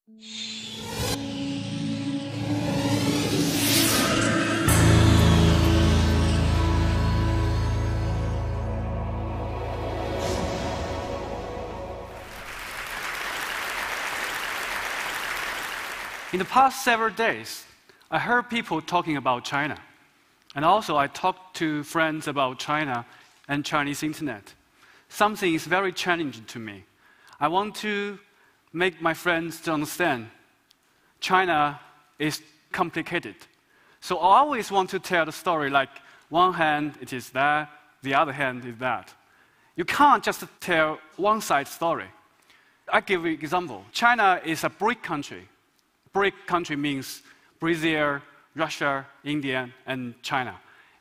In the past several days, I heard people talking about China. And also, I talked to friends about China and Chinese internet. Something is very challenging to me. I want to make my friends to understand China is complicated. So I always want to tell the story like one hand it is that, the other hand is that. You can't just tell one side story. I give you an example. China is a BRIC country. BRIC country means Brazil, Russia, India, and China.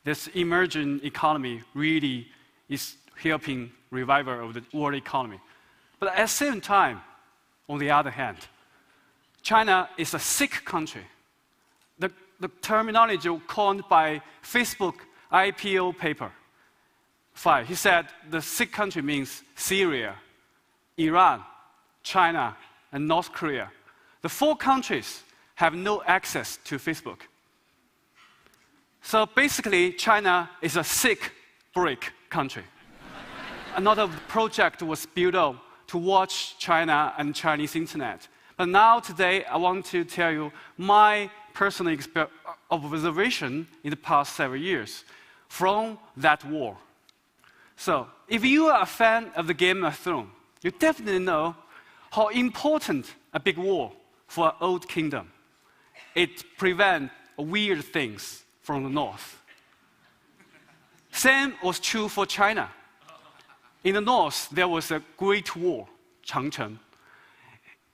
This emerging economy really is helping revival of the world economy. But at the same time, on the other hand, China is a sick country. The terminology coined by Facebook IPO paper 5, he said the sick country means Syria, Iran, China, and North Korea. The 4 countries have no access to Facebook. So basically, China is a sick BRIC country. Another project was built up to watch China and Chinese internet. But now, today, I want to tell you my personal observation in the past several years from that war. So, if you are a fan of the Game of Thrones, you definitely know how important a big war for an old kingdom. It prevents weird things from the north. Same was true for China. In the north, there was a great war, Changcheng.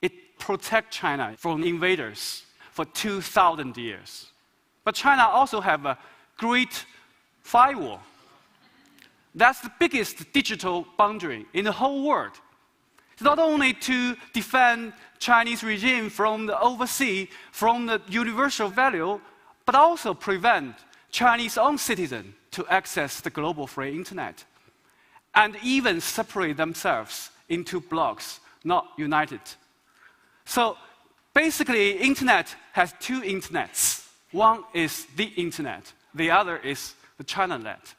It protected China from invaders for 2,000 years. But China also have a great firewall. That's the biggest digital boundary in the whole world. It's not only to defend Chinese regime from the overseas, from the universal value, but also prevent Chinese own citizens to access the global free internet, and even separate themselves into blocks, not united. So basically, internet has 2 internets. One is the internet, the other is the ChinaNet.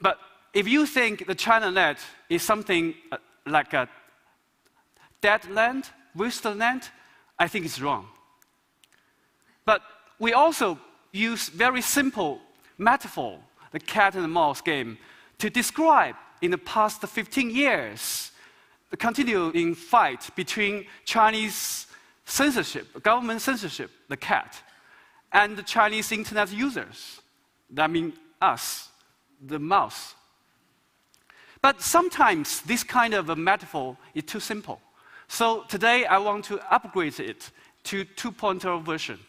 But if you think the ChinaNet is something like a dead land, wasteland, I think it's wrong. But we also use very simple metaphor, the cat and the mouse game, to describe in the past 15 years the continuing fight between Chinese censorship, government censorship, the cat, and the Chinese internet users. That means us, the mouse. But sometimes this kind of a metaphor is too simple. So today I want to upgrade it to 2.0 version.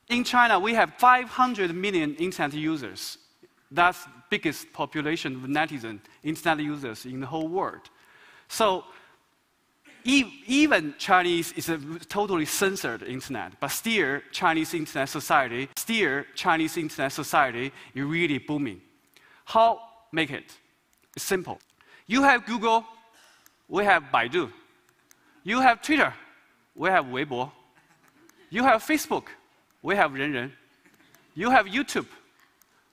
In China, we have 500 million internet users. That's the biggest population of netizen internet users in the whole world. So even Chinese is a totally censored internet, but still Chinese internet society is really booming. How make it? It's simple. You have Google, we have Baidu. You have Twitter, we have Weibo. You have Facebook, we have Renren. You have YouTube,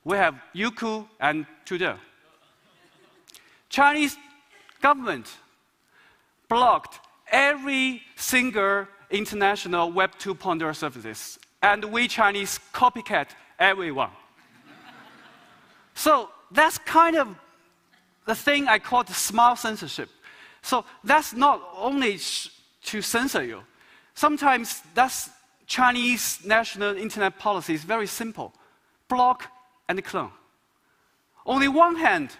we have Youku and Tudou. Chinese government blocked every single international Web 2.0 services, and we Chinese copycat everyone. So that's kind of the thing I call the smart censorship. So that's not only to censor you. Sometimes that's Chinese national internet policy is very simple. Block and clone. On the one hand,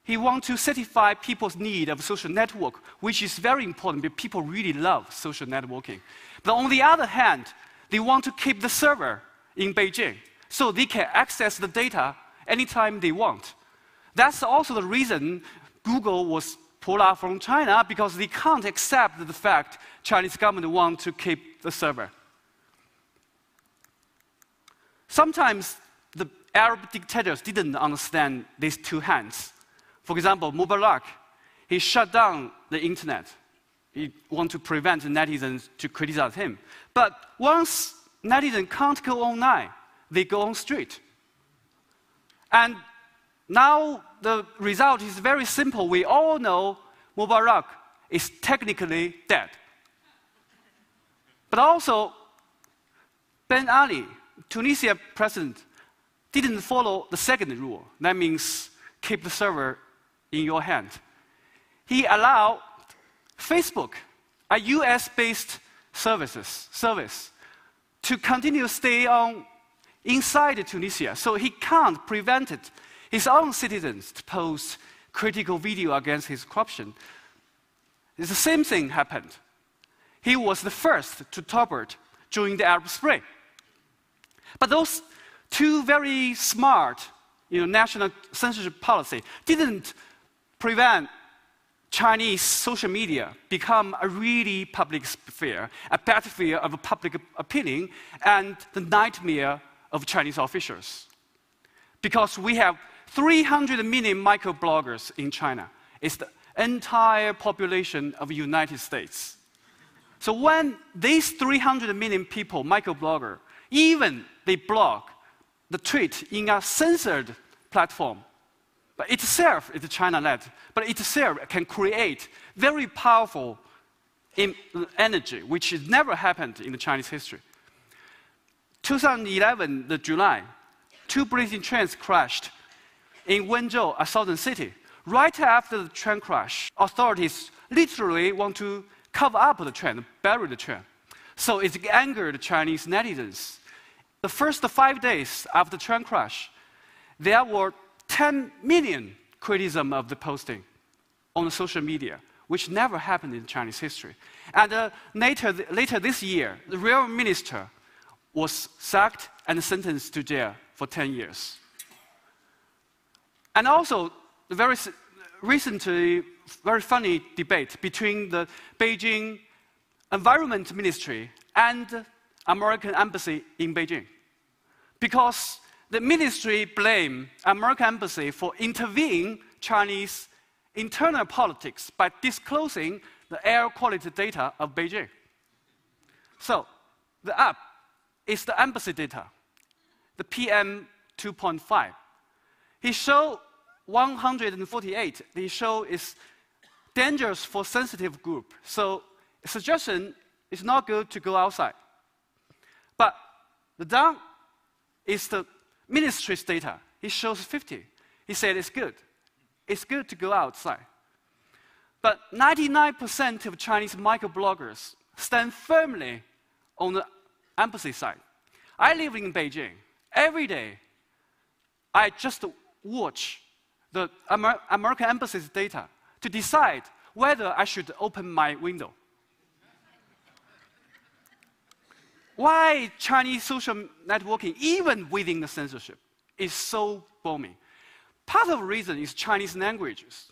he wants to satisfy people's need of social network, which is very important because people really love social networking. But on the other hand, they want to keep the server in Beijing so they can access the data anytime they want. That's also the reason Google was pulled out from China, because they can't accept the fact Chinese government want to keep the server. Sometimes the Arab dictators didn't understand these 2 hands. For example, Mubarak, he shut down the internet He wants to prevent netizens to criticize him. But once netizens can't go online, they go on street. And now the result is very simple. We all know Mubarak is technically dead. But also, Ben Ali, Tunisia president, didn't follow the second rule. That means keep the server in your hand. He allowed Facebook, a US-based service, to continue to stay on inside Tunisia. So he can't prevent his own citizens to post critical video against his corruption. The same thing happened. He was the first to topple it during the Arab Spring. But those two very smart national censorship policy didn't prevent Chinese social media become a really public sphere, a battlefield of public opinion, and the nightmare of Chinese officials. Because we have 300 million microbloggers in China. It's the entire population of the United States. So when these 300 million people, microblogger, even they blog the tweet in a censored platform, but itself is China-led, but itself can create very powerful energy, which has never happened in the Chinese history. 2011, the July, 2 blazing trains crashed in Wenzhou, a southern city. Right after the train crash, authorities literally want to cover up the train, bury the train. So it angered Chinese netizens. The first 5 days after the train crash, there were 10 million criticism of the posting on the social media, which never happened in Chinese history. And later this year, the real minister was sacked and sentenced to jail for 10 years. And also, the very recently, very funny debate between the Beijing Environment Ministry and American Embassy in Beijing. Because the ministry blamed American Embassy for intervening Chinese internal politics by disclosing the air quality data of Beijing. So, the app is the embassy data, the PM 2.5. He showed 148. He showed is dangerous for sensitive group. So, suggestion is not good to go outside. But the down is the ministry's data. He shows 50. He said it's good. It's good to go outside. But 99% of Chinese microbloggers stand firmly on the embassy side. I live in Beijing. Every day, I just watch the American embassy's data to decide whether I should open my window. Why Chinese social networking, even within the censorship, is so booming? Part of the reason is Chinese languages.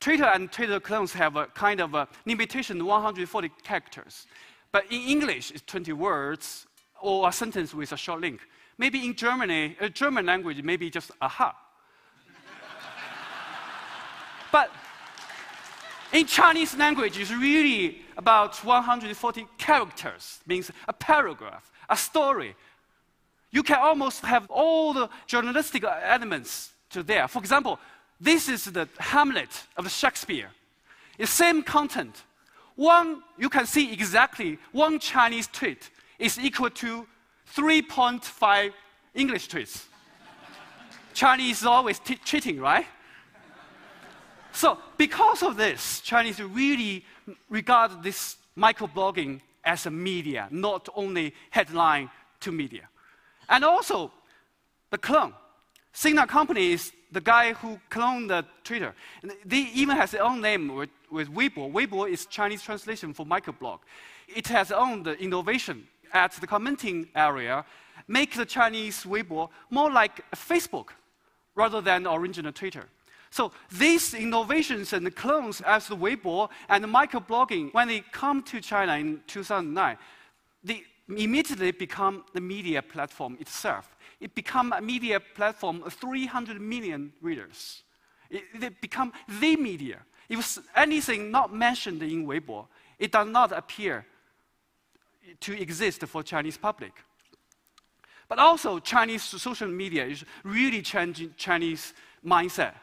Twitter and Twitter clones have a kind of a limitation 140 characters. But in English, it's 20 words or a sentence with a short link. Maybe in Germany, German language, maybe just aha. But in Chinese language, it's really about 140 characters, means a paragraph, a story. You can almost have all the journalistic elements to there. For example, this is the Hamlet of Shakespeare. It's same content. You can see exactly one Chinese tweet is equal to 3.5 English tweets. Chinese is always cheating, right? So because of this, Chinese really regard this microblogging as a media, not only headline to media. And also, the clone. Sina company is the guy who cloned the Twitter. And they even has their own name with Weibo. Weibo is Chinese translation for microblog. It has own the innovation at the commenting area, make the Chinese Weibo more like Facebook rather than the original Twitter. So these innovations and the clones as the Weibo and the microblogging, when they come to China in 2009, they immediately become the media platform itself. It become a media platform of 300 million readers. It become the media. If anything not mentioned in Weibo, it does not appear to exist for Chinese public. But also, Chinese social media is really changing Chinese mindset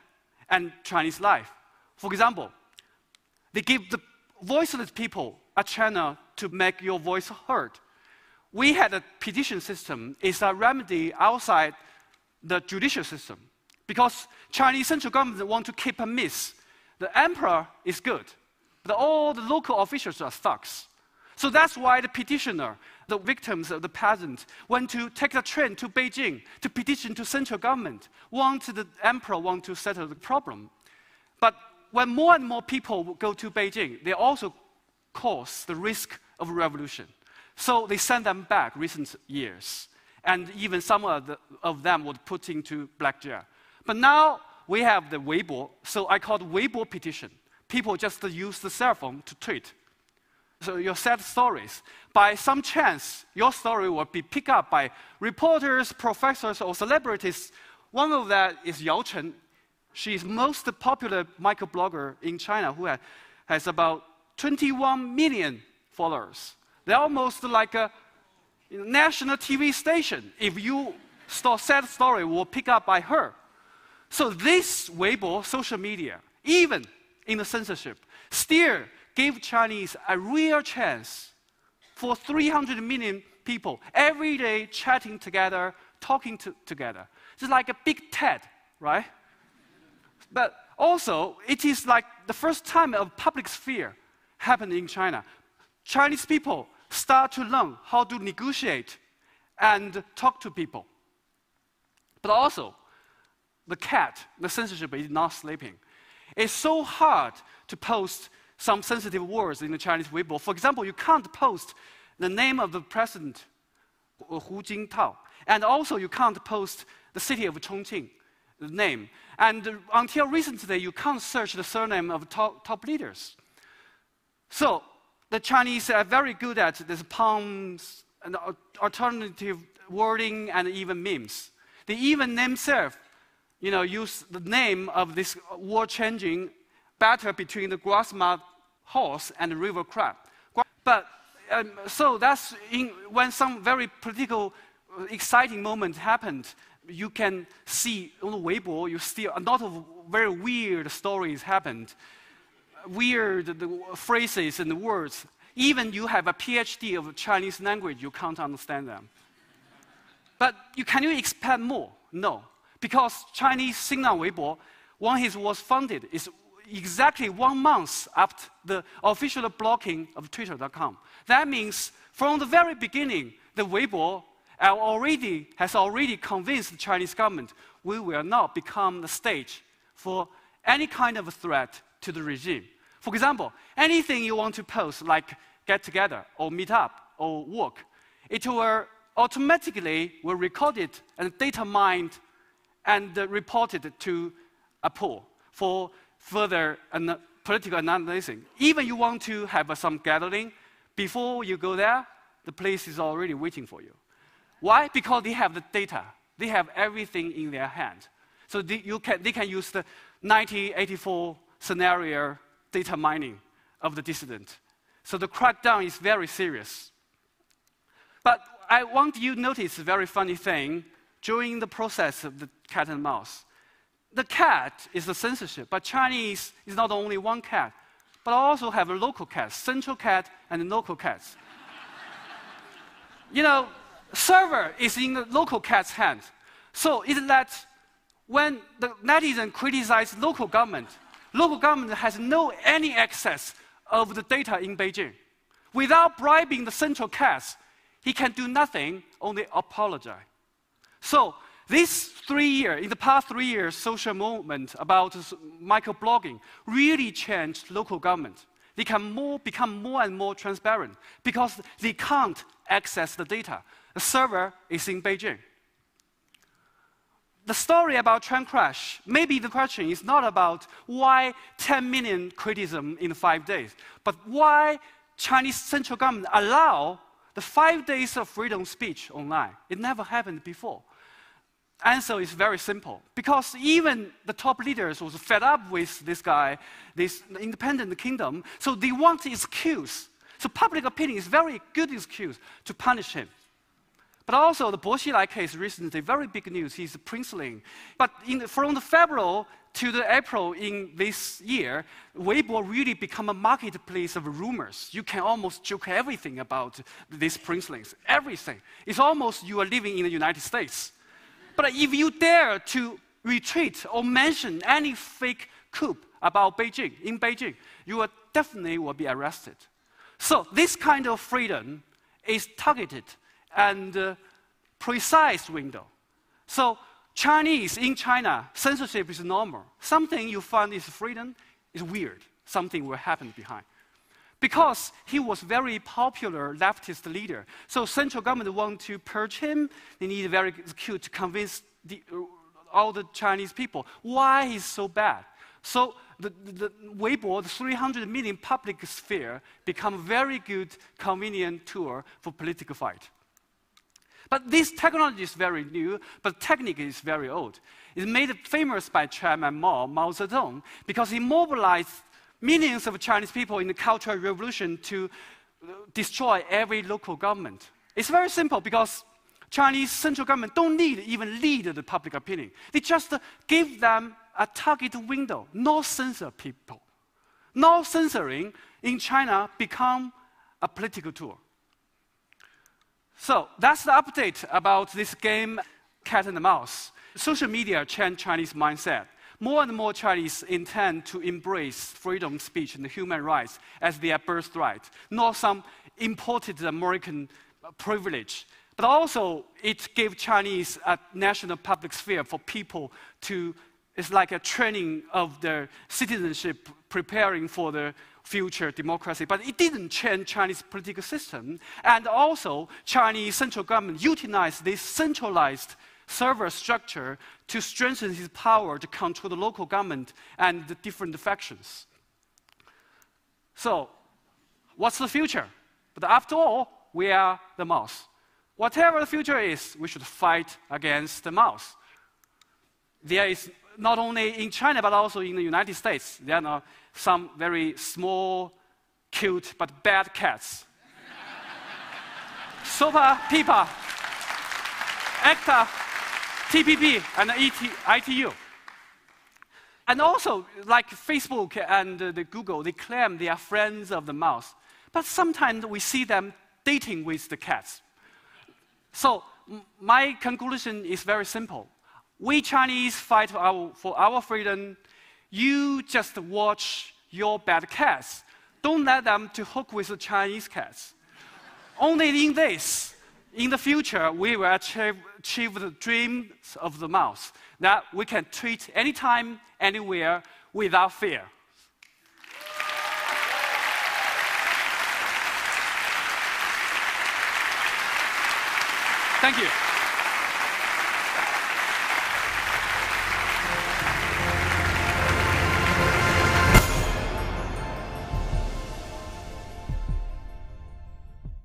and Chinese life. For example, they give the voiceless people a channel to make your voice heard. We had a petition system. It's a remedy outside the judicial system. Because Chinese central government want to keep a myth. The emperor is good, but all the local officials are thugs. So that's why the petitioner, the victims of the peasant, went to take the train to Beijing to petition to central government, the emperor want to settle the problem. But when more and more people go to Beijing, they also cause the risk of revolution. So they send them back recent years. And even some of them were put into black jail. But now we have the Weibo, so I call it Weibo petition. People just use the cell phone to tweet. So your sad stories, by some chance, your story will be picked up by reporters, professors, or celebrities. One of that is Yao Chen. She's the most popular microblogger in China who has about 21 million followers. They're almost like a national TV station. If you start sad story, will pick up by her. So this Weibo, social media, even in the censorship, still gave Chinese a real chance for 300 million people every day chatting together, talking together. It's like a big TED, right? But also, it is like the first time a public sphere happened in China. Chinese people start to learn how to negotiate and talk to people. But also, the censorship is not sleeping. It's so hard to post some sensitive words in the Chinese Weibo. For example, you can't post the name of the president, Hu Jintao. And also, you can't post the city of Chongqing, the name. And until recently, you can't search the surname of top leaders. So, the Chinese are very good at these puns and alternative wording and even memes. They even themselves, use the name of this war-changing battle between the grass-mud horse and the river crab. But so that's when some very political, exciting moment happened. You can see on the Weibo, you see a lot of very weird stories happened. Weird phrases and words. Even you have a PhD of Chinese language, you can't understand them. But can you expect more? No. Because Chinese Xinjiang Weibo, when it was founded, is exactly 1 month after the official blocking of Twitter.com. That means from the very beginning, the Weibo has already convinced the Chinese government we will not become the stage for any kind of a threat to the regime. For example, anything you want to post, like get together or meet up or work, it will automatically record it and data mined and reported to a pool for further political analysis. Even you want to have some gathering, before you go there, the place is already waiting for you. Why? Because they have the data. They have everything in their hand. So they can use the 1984 scenario data mining of the dissident. So the crackdown is very serious. But I want you to notice a very funny thing during the process of the cat and mouse. The cat is the censorship, but Chinese is not only one cat, but also have a local cat, central cat and local cats. Server is in the local cat's hand. So it's that when the netizen criticize local government has no any access of the data in Beijing. Without bribing the central cats, he can do nothing, only apologize. So in the past 3 years, social movement about microblogging really changed local government. They can become more and more transparent because they can't access the data. The server is in Beijing. The story about train crash, maybe the question is not about why 10 million criticism in 5 days, but why Chinese central government allow the 5 days of freedom of speech online. It never happened before. answer is very simple. Because even the top leaders was fed up with this guy, this independent kingdom, so they want an excuse. So public opinion is very good excuse to punish him. But also the Bo Xilai case recently, very big news, he's a princeling. But from the February to the April in this year, Weibo really become a marketplace of rumors. You can almost joke everything about these princelings, everything. It's almost you are living in the United States. But if you dare to retweet or mention any fake coup about Beijing, in Beijing, you will definitely will be arrested. So this kind of freedom is targeted and precise window. So Chinese in China, censorship is normal. Something you find is freedom is weird. Something will happen behind. Because he was very popular leftist leader. So central government want to purge him. They need very cute to convince all the Chinese people why he's so bad. So the Weibo, the 300 million public sphere, become a very good, convenient tool for political fight. But this technology is very new, but technique is very old. It's made famous by Chairman Mao Zedong, because he mobilized millions of Chinese people in the Cultural Revolution to destroy every local government. It's very simple, because Chinese central government don't need even lead the public opinion. They just give them a target window, no censor people. No censoring in China become a political tool. So that's the update about this game, cat and mouse. Social media changed Chinese mindset. More and more Chinese intend to embrace freedom of speech and human rights as their birthright, not some imported American privilege. But also, it gave Chinese a national public sphere for people to, it's like a training of their citizenship, preparing for the future democracy. But it didn't change Chinese political system. And also, Chinese central government utilized this centralized server structure to strengthen his power to control the local government and the different factions. So, what's the future? But after all, we are the mouse. Whatever the future is, we should fight against the mouse. There is not only in China, but also in the United States, there are some very small, cute, but bad cats. SOPA, PIPA, ACTA, TPP, and ITU. And also, like Facebook and the Google, they claim they are friends of the mouse. But sometimes we see them dating with the cats. So my conclusion is very simple. We Chinese fight for our freedom. You just watch your bad cats. Don't let them to hook with the Chinese cats. Only in this, in the future, we will achieve the dreams of the mouse, that we can tweet anytime, anywhere, without fear. Thank you.